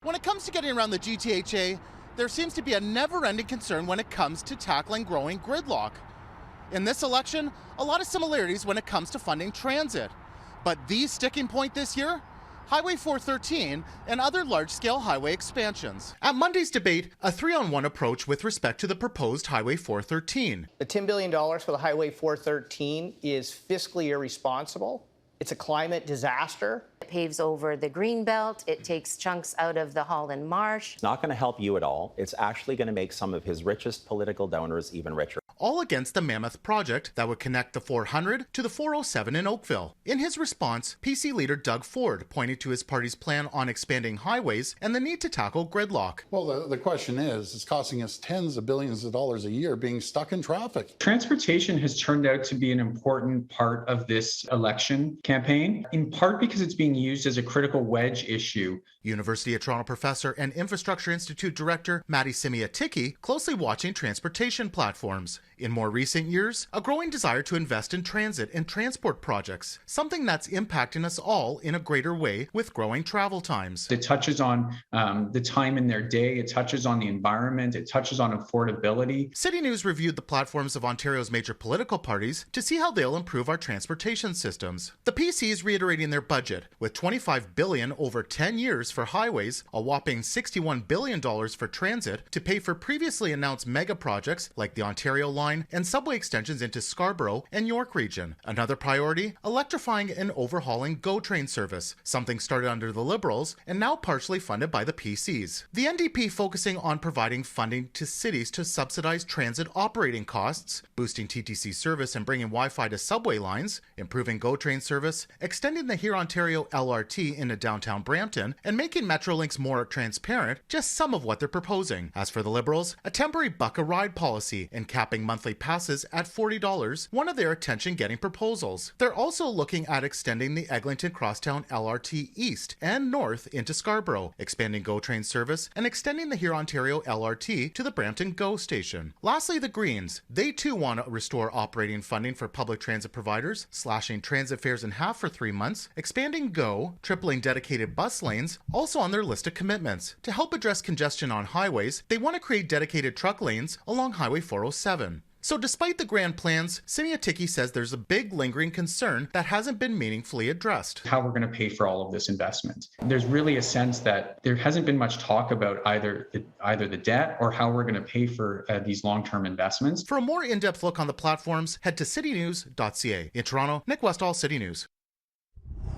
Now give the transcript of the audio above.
When it comes to getting around the GTHA, there seems to be a never-ending concern when it comes to tackling growing gridlock. In this election, a lot of similarities when it comes to funding transit. But the sticking point this year? Highway 413 and other large-scale highway expansions. At Monday's debate, a 3-on-1 approach with respect to the proposed Highway 413. The $10 billion for the Highway 413 is fiscally irresponsible. It's a climate disaster. It paves over the Greenbelt. It takes chunks out of the Holland Marsh. It's not going to help you at all. It's actually going to make some of his richest political donors even richer. All against the mammoth project that would connect the 400 to the 407 in Oakville. In his response, PC leader Doug Ford pointed to his party's plan on expanding highways and the need to tackle gridlock. Well, the question is, it's costing us tens of billions of dollars a year being stuck in traffic. Transportation has turned out to be an important part of this election campaign, in part because it's being used as a critical wedge issue. University of Toronto professor and Infrastructure Institute director Maddie Simiaticki closely watching transportation platforms. In more recent years, a growing desire to invest in transit and transport projects, something that's impacting us all in a greater way with growing travel times. It touches on the time in their day, it touches on the environment, it touches on affordability. CityNews reviewed the platforms of Ontario's major political parties to see how they'll improve our transportation systems. The PC is reiterating their budget, with $25 billion over 10 years for highways, a whopping $61 billion for transit to pay for previously announced mega projects like the Ontario Line and subway extensions into Scarborough and York region. Another priority, electrifying and overhauling GO train service, something started under the Liberals and now partially funded by the PCs. The NDP focusing on providing funding to cities to subsidize transit operating costs, boosting TTC service and bringing Wi-Fi to subway lines, improving GO train service, extending the Here Ontario LRT into downtown Brampton, and making Metrolinx more transparent, just some of what they're proposing. As for the Liberals, a temporary buck-a-ride policy and capping monthly passes at $40, one of their attention-getting proposals. They're also looking at extending the Eglinton Crosstown LRT east and north into Scarborough, expanding GO train service, and extending the Here Ontario LRT to the Brampton GO station. Lastly, the Greens. They too want to restore operating funding for public transit providers, slashing transit fares in half for 3 months, expanding GO, tripling dedicated bus lanes, also on their list of commitments. To help address congestion on highways, they want to create dedicated truck lanes along Highway 407. So despite the grand plans, Simiaticki says there's a big lingering concern that hasn't been meaningfully addressed. How we're going to pay for all of this investment. There's really a sense that there hasn't been much talk about either the debt or how we're going to pay for these long-term investments. For a more in-depth look on the platforms, head to citynews.ca. In Toronto, Nick Westoll, City News.